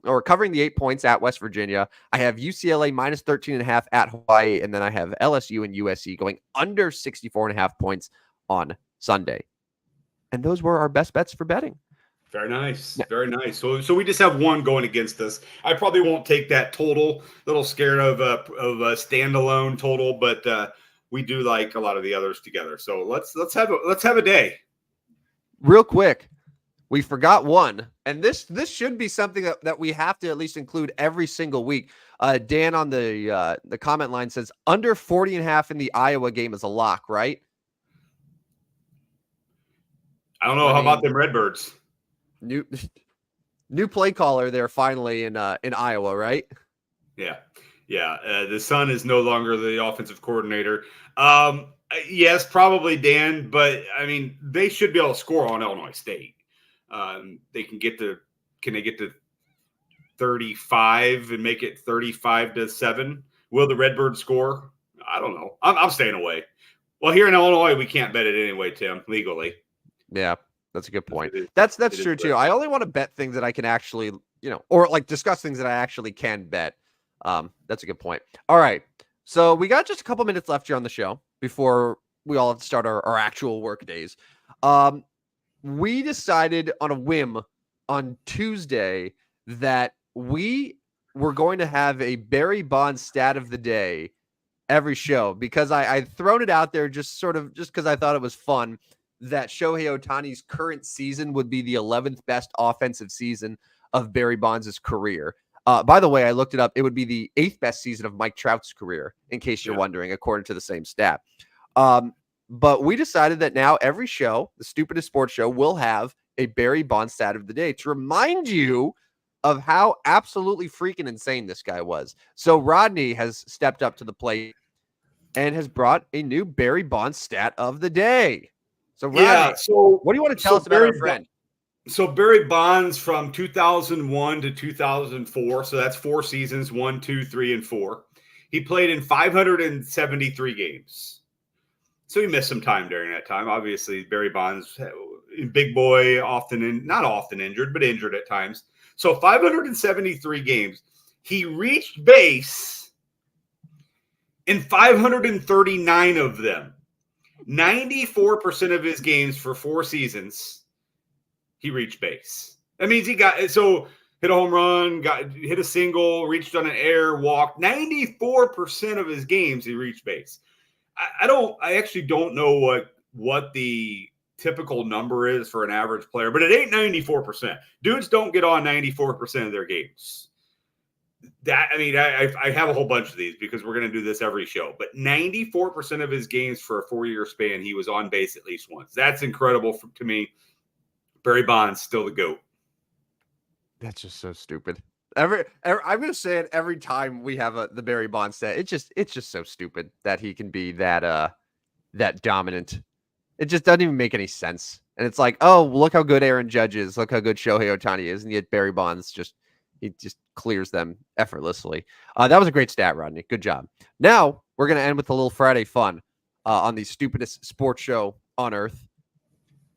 or covering the 8 points at West Virginia. I have UCLA minus 13.5 at Hawaii. And then I have LSU and USC going under 64.5 points on Sunday. And those were our best bets for betting. Very nice. Very nice. So we just have one going against us. I probably won't take that total. A little scared of a standalone total, but we do like a lot of the others together. So let's have a day. Real quick. We forgot one, and this should be something that we have to at least include every single week. Dan on the comment line says under 40.5 in the Iowa game is a lock, right? I don't know. How about them Redbirds? New play caller there finally in Iowa, right? Yeah. The son is no longer the offensive coordinator. Yes, probably Dan, but I mean they should be able to score on Illinois State. They can get to 35 and make it 35-7? Will the Redbirds score? I don't know. I'm staying away. Well, here in Illinois, we can't bet it anyway, Tim, legally. Yeah, that's a good point. That's true too. I only want to bet things that I can actually, or like discuss things that I actually can bet. That's a good point. All right. So we got just a couple minutes left here on the show before we all have to start our actual work days. We decided on a whim on Tuesday that we were going to have a Barry Bonds stat of the day every show because I'd thrown it out there just because I thought it was fun that Shohei Ohtani's current season would be the 11th best offensive season of Barry Bonds' career. By the way, I looked it up. It would be the 8th best season of Mike Trout's career, in case you're wondering, according to the same stat. But we decided that now every show, the Stupidest Sports Show, will have a Barry Bonds stat of the day to remind you of how absolutely freaking insane this guy was. So Rodney has stepped up to the plate and has brought a new Barry Bonds stat of the day. So Rodney, what do you want to tell us about our friend? So Barry Bonds from 2001 to 2004. So that's 4 seasons, 1, 2, 3, and 4. He played in 573 games. So he missed some time during that time. Obviously, Barry Bonds, big boy, not often injured, but injured at times. So 573 games. He reached base in 539 of them. 94% of his games for 4 seasons, he reached base. That means he hit a home run, hit a single, reached on an air, walked. 94% of his games, he reached base. I actually don't know what the typical number is for an average player, but it ain't 94%. Dudes don't get on 94% of their games. I have a whole bunch of these because we're going to do this every show, but 94% of his games for a 4-year span, he was on base at least once. That's incredible to me. Barry Bonds, still the GOAT. That's just so stupid. I'm gonna say it every time we have the Barry Bonds stat. It's just so stupid that he can be that dominant. It just doesn't even make any sense. And it's like, oh, look how good Aaron Judge is. Look how good Shohei Ohtani is, and yet Barry Bonds just clears them effortlessly. That was a great stat, Rodney. Good job. Now we're gonna end with a little Friday fun on the stupidest sports show on earth.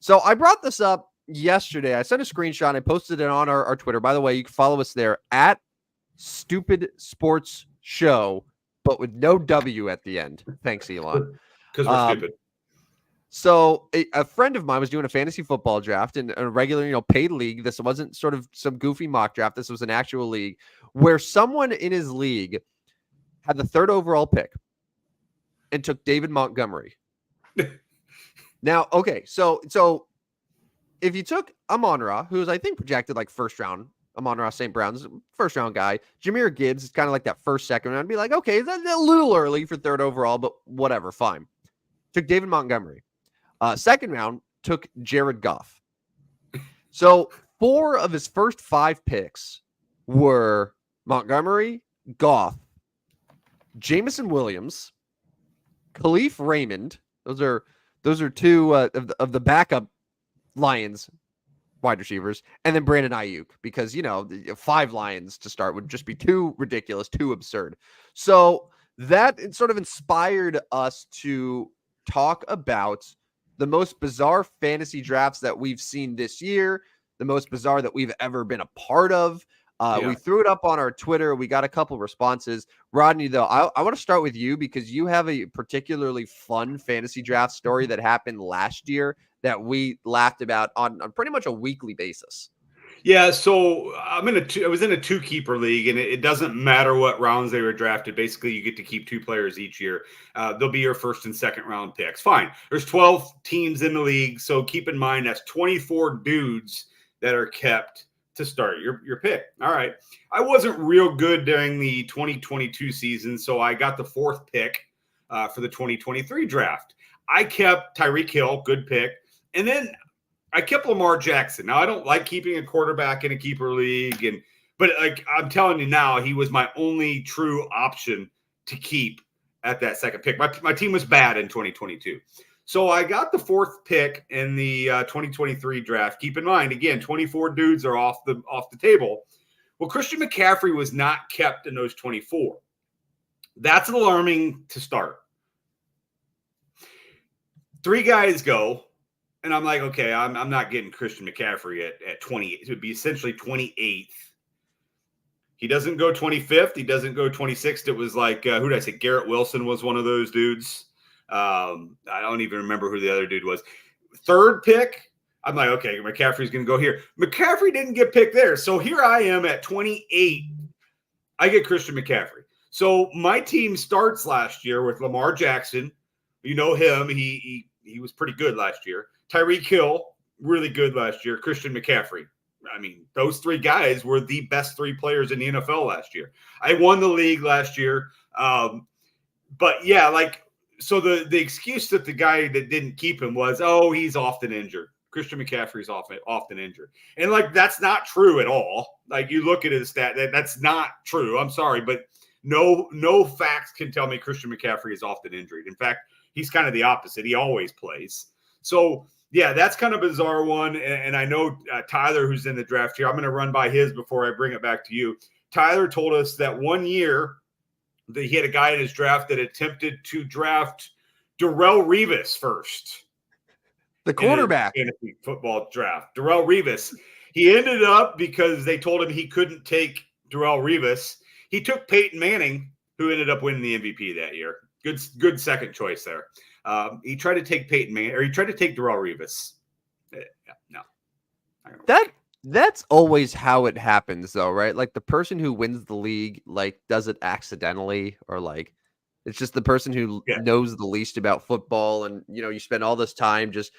So I brought this up yesterday. I sent a screenshot. I posted it on our Twitter. By the way, you can follow us there at Stupid Sports Show, but with no W at the end. Thanks, Elon. Because we're stupid. So a friend of mine was doing a fantasy football draft in a regular, paid league. This wasn't sort of some goofy mock draft. This was an actual league where someone in his league had the 3rd overall pick and took David Montgomery. Now, okay, so if you took Amon-Ra, who's I think projected like first round, Amon-Ra St. Brown's first round guy, Jahmyr Gibbs is kind of like that first, second round. I'd be like, okay, that's a little early for 3rd overall, but whatever, fine. Took David Montgomery. 2nd round took Jared Goff. So 4 of his first 5 picks were Montgomery, Goff, Jameson Williams, Khalif Raymond. Those are 2 of the backup Lions wide receivers, and then Brandon Ayuk, because 5 Lions to start would just be too ridiculous, too absurd. So that it sort of inspired us to talk about the most bizarre fantasy drafts that we've seen this year, the most bizarre that we've ever been a part of. We threw it up on our Twitter. We got a couple responses. Rodney, though, I want to start with you because you have a particularly fun fantasy draft story that happened last year that we laughed about on pretty much a weekly basis. Yeah, so I was in a 2-keeper league, and it doesn't matter what rounds they were drafted. Basically, you get to keep 2 players each year. They'll be your 1st and 2nd round picks. Fine. There's 12 teams in the league, so keep in mind that's 24 dudes that are kept to start your pick. All right. I wasn't real good during the 2022 season, so I got the 4th pick for the 2023 draft. I kept Tyreek Hill, good pick, and then I kept Lamar Jackson. Now, I don't like keeping a quarterback in a keeper league, but like I'm telling you now, he was my only true option to keep at that 2nd pick. My team was bad in 2022. So I got the 4th pick in the 2023 draft. Keep in mind, again, 24 dudes are off the table. Well, Christian McCaffrey was not kept in those 24. That's alarming to start. 3 guys go. And I'm like, okay, I'm not getting Christian McCaffrey at 28. It would be essentially 28th. He doesn't go 25th. He doesn't go 26th. It was like, who did I say? Garrett Wilson was one of those dudes. I don't even remember who the other dude was. 3rd pick, I'm like, okay, McCaffrey's going to go here. McCaffrey didn't get picked there. So here I am at 28. I get Christian McCaffrey. So my team starts last year with Lamar Jackson. You know him. He was pretty good last year. Tyreek Hill, really good last year. Christian McCaffrey. I mean, those 3 guys were the best 3 players in the NFL last year. I won the league last year. But yeah, like, so the excuse that the guy that didn't keep him was, oh, he's often injured. Christian McCaffrey's often injured. And like, that's not true at all. Like, you look at his stat, that's not true. I'm sorry, but no facts can tell me Christian McCaffrey is often injured. In fact, he's kind of the opposite. He always plays. So yeah, that's kind of a bizarre one. And I know Tyler, who's in the draft here, I'm going to run by his before I bring it back to you. Tyler told us that one year that he had a guy in his draft that attempted to draft Darrelle Revis first. The quarterback. In a football draft. Darrelle Revis. He ended up, because they told him he couldn't take Darrelle Revis, he took Peyton Manning, who ended up winning the MVP that year. Good second choice there. He tried to take Peyton Manning, or he tried to take Darrelle Revis. No. That's always how it happens, though, right? Like, the person who wins the league, like, does it accidentally, or like, it's just the person who knows the least about football, and you spend all this time just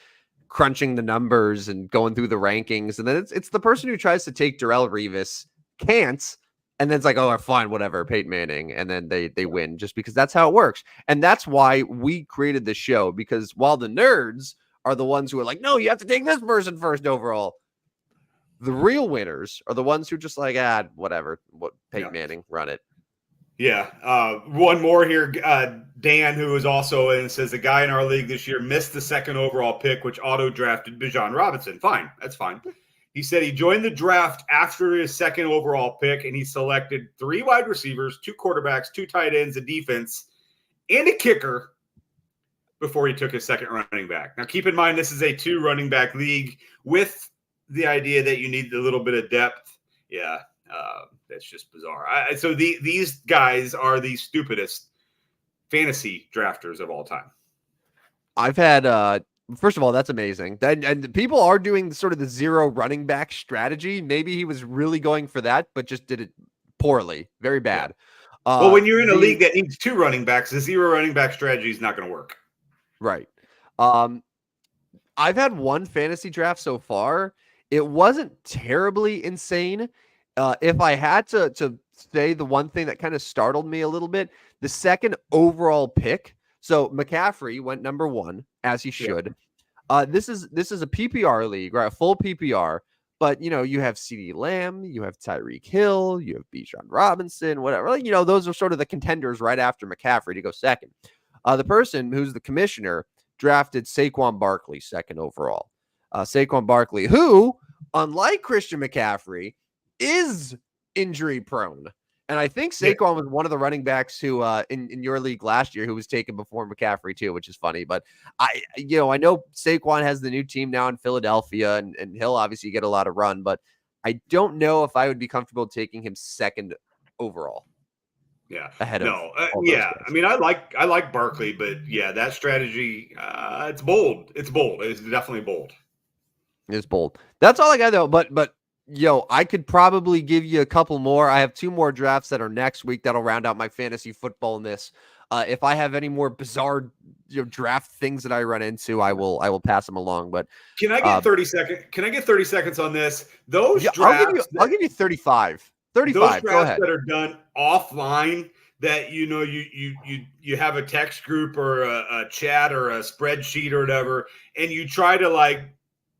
crunching the numbers and going through the rankings, and then it's the person who tries to take Darrelle Revis, can't, And then it's like, oh, fine, whatever, Peyton Manning. And then they win just because that's how it works. And that's why we created the show, because while the nerds are the ones who are like, no, you have to take this person first overall, the real winners are the ones who just like, whatever, what Peyton Manning, run it. Yeah. One more here. Dan, who is also in, says the guy in our league this year missed the second overall pick, which auto-drafted Bijan Robinson. Fine. That's fine. He said he joined the draft after his second overall pick, and he selected 3 wide receivers, 2 quarterbacks, 2 tight ends, a defense, and a kicker before he took his second running back. Now, keep in mind, this is a 2 running back league with the idea that you need a little bit of depth. Yeah, that's just bizarre. So these guys are the stupidest fantasy drafters of all time. I've had first of all, that's amazing. And people are doing sort of the 0 running back strategy. Maybe he was really going for that, but just did it poorly, very bad. Yeah. Well, when you're in a league that needs 2 running backs, the 0 running back strategy is not going to work. Right. I've had 1 fantasy draft so far. It wasn't terribly insane. If I had to say the one thing that kind of startled me a little bit, the second overall pick. So McCaffrey went number 1, as he should. Yeah. This is a PPR league, right? A full PPR. But, you have CeeDee Lamb, you have Tyreek Hill, you have Bijan Robinson, whatever. Like, those are sort of the contenders right after McCaffrey to go second. The person who's the commissioner drafted Saquon Barkley second overall. Saquon Barkley, who, unlike Christian McCaffrey, is injury prone. And I think Saquon was one of the running backs who in your league last year who was taken before McCaffrey too, which is funny. But I know Saquon has the new team now in Philadelphia, and he'll obviously get a lot of run, but I don't know if I would be comfortable taking him second overall. Yeah. Ahead of yeah. I mean, I like Barkley, but yeah, that strategy, it's bold. It's bold. It's definitely bold. It's bold. That's all I got though. But I could probably give you a couple more. I have 2 more drafts that are next week that'll round out my fantasy footballness. If I have any more bizarre draft things that I run into, I will pass them along. But can I get 30 seconds? Can I get 30 seconds on this? Those drafts, I'll give you 35. 35. Those Go drafts ahead. that are done offline, that you have a text group or a chat or a spreadsheet or whatever, and you try to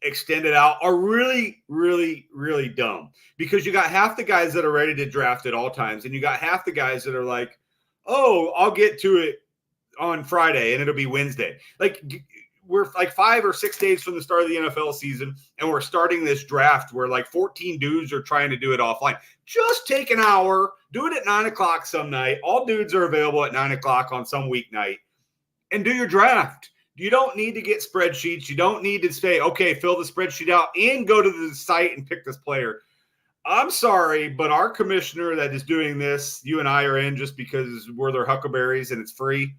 extend it out, are really, really, really dumb, because you got half the guys that are ready to draft at all times, and you got half the guys that are like, oh, I'll get to it on Friday and it'll be Wednesday. We're 5 or 6 days from the start of the NFL season, and we're starting this draft where 14 dudes are trying to do it offline. Just take an hour, do it at 9:00 some night. All dudes are available at 9:00 on some weeknight, and do your draft. You don't need to get spreadsheets. You don't need to say, okay, fill the spreadsheet out and go to the site and pick this player. I'm sorry, but our commissioner that is doing this, you and I are in just because we're their huckleberries and it's free,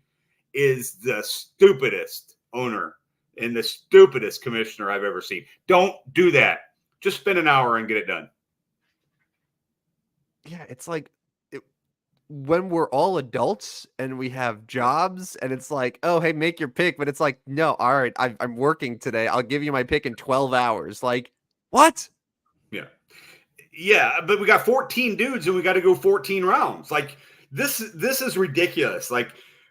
is the stupidest owner and the stupidest commissioner I've ever seen. Don't do that. Just spend an hour and get it done. Yeah, it's when we're all adults and we have jobs, and it's like, oh, hey, make your pick. But it's like, no, all right, I'm working today. I'll give you my pick in 12 hours. What? Yeah. Yeah, but we got 14 dudes and we got to go 14 rounds. This is ridiculous.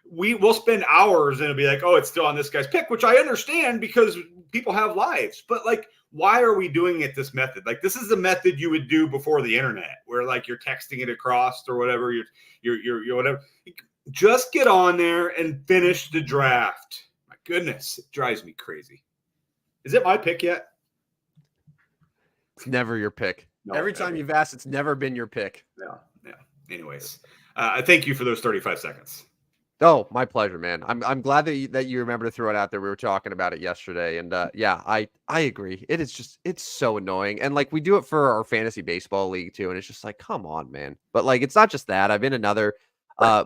We'll spend hours and it'll be like, oh, it's still on this guy's pick, which I understand because people have lives. But why are we doing it this method? This is the method you would do before the internet, where you're texting it across or whatever. You're whatever. Just get on there and finish the draft. My goodness, it drives me crazy. Is it my pick yet? It's never your pick. No, Every time you've asked, it's never been your pick. Yeah. Anyways, I thank you for those 35 seconds. Oh, my pleasure, man. I'm glad that you remember to throw it out there. We were talking about it yesterday, and I agree. It's so annoying, and we do it for our fantasy baseball league too, and it's just come on, man. But it's not just that. I've been another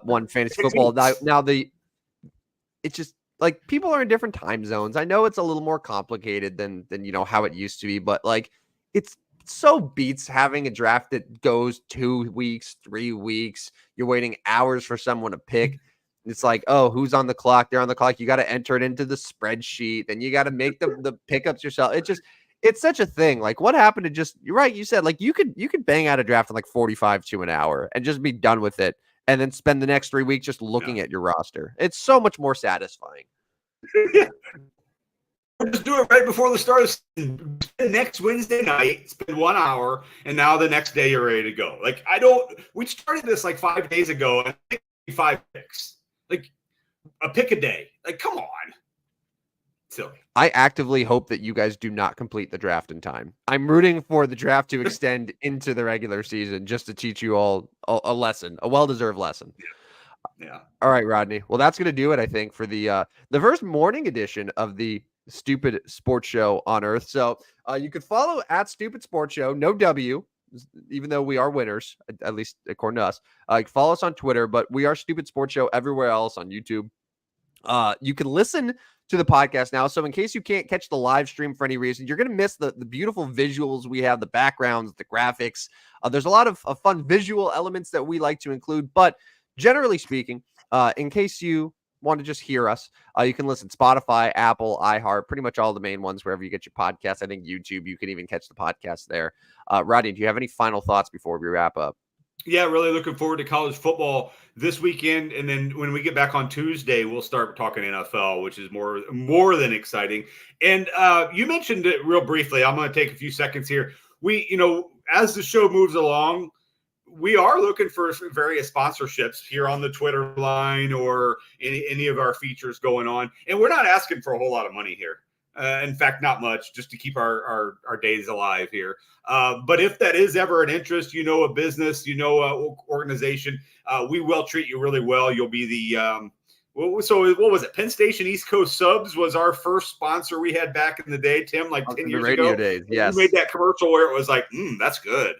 one fantasy football now. It's just people are in different time zones. I know it's a little more complicated than how it used to be, but it's so beats having a draft that goes 2 weeks, 3 weeks. You're waiting hours for someone to pick. It's oh, who's on the clock? They're on the clock. You got to enter it into the spreadsheet. Then you got to make the pickups yourself. it's such a thing. Like, what happened to just, you're right, you said, like, you could bang out a draft in like 45 to an hour and just be done with it and then spend the next 3 weeks just looking at your roster. It's so much more satisfying. Yeah. Just do it right before the start of the next Wednesday night, spend 1 hour, and now the next day you're ready to go. Like, we started this like 5 days ago, and I think 5 picks. Like, a pick a day. Like, come on. Silly. I actively hope that you guys do not complete the draft in time. I'm rooting for the draft to extend into the regular season just to teach you all a lesson, a well-deserved lesson. Yeah. All right, Rodney. Well, that's going to do it, I think, for the first morning edition of the Stupid Sports Show on Earth. So you could follow at Stupid Sports Show, no W, even though we are winners, at least according to us. You can follow us on Twitter, but we are Stupid Sports Show everywhere else on YouTube. You can listen to the podcast now. So in case you can't catch the live stream for any reason, you're going to miss the beautiful visuals we have, the backgrounds, the graphics. There's a lot of fun visual elements that we like to include. But generally speaking, in case you want to just hear us, you can listen Spotify, Apple, iHeart, pretty much all the main ones wherever you get your podcasts. I think YouTube, you can even catch the podcast there. Rodney, do you have any final thoughts before we wrap up? Yeah, really looking forward to college football this weekend, and then when we get back on Tuesday, we'll start talking NFL, which is more than exciting. And you mentioned it real briefly. I'm going to take a few seconds here. We, as the show moves along, we are looking for various sponsorships here on the Twitter line or any of our features going on, and we're not asking for a whole lot of money here. In fact, not much, just to keep our days alive here. But if that is ever an interest, a business, a organization, we will treat you really well. You'll be the so what was it? Penn Station East Coast Subs was our first sponsor we had back in the day, Tim, like 10 years ago. Days, yes. We made that commercial where it was like, that's good.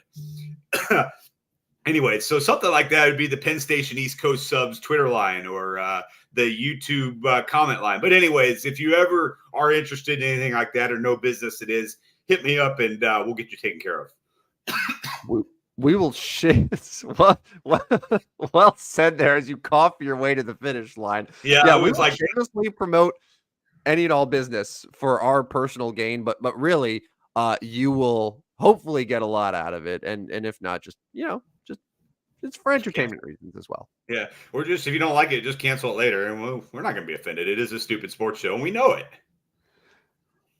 Anyway, so something like that would be the Penn Station East Coast Subs Twitter line or the YouTube comment line. But anyways, if you ever are interested in anything like that or no business it is, hit me up and we'll get you taken care of. We will share. Well said there as you cough your way to the finish line. Yeah, we will shamelessly promote any and all business for our personal gain, but really, you will hopefully get a lot out of it, and if not, just it's for entertainment reasons as well. Yeah, or just if you don't like it, just cancel it later, and we're not going to be offended. It is a stupid sports show, and we know it.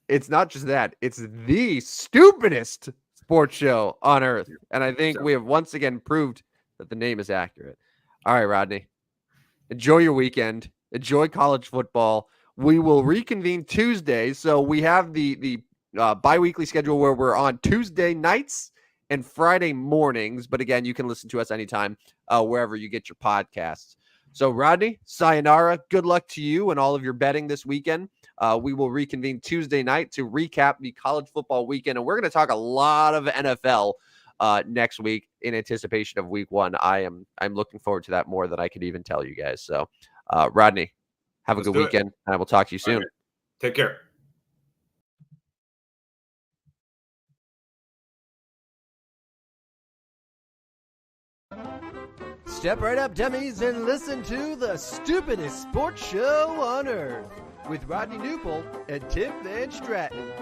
It's not just that; it's the stupidest sports show on earth, and I think we have once again proved that the name is accurate. All right, Rodney, enjoy your weekend. Enjoy college football. We will reconvene Tuesday, so we have the bi-weekly schedule where we're on Tuesday nights and Friday mornings. But again, you can listen to us anytime, wherever you get your podcasts. So Rodney, sayonara. Good luck to you and all of your betting this weekend. We will reconvene Tuesday night to recap the college football weekend. And we're going to talk a lot of NFL next week in anticipation of week 1. I'm looking forward to that more than I could even tell you guys. So Rodney, have a good weekend, and I will talk to you soon. Right. Take care. Step right up, dummies, and listen to the stupidest sports show on earth with Rodney Newpol and Tim Van Stratton.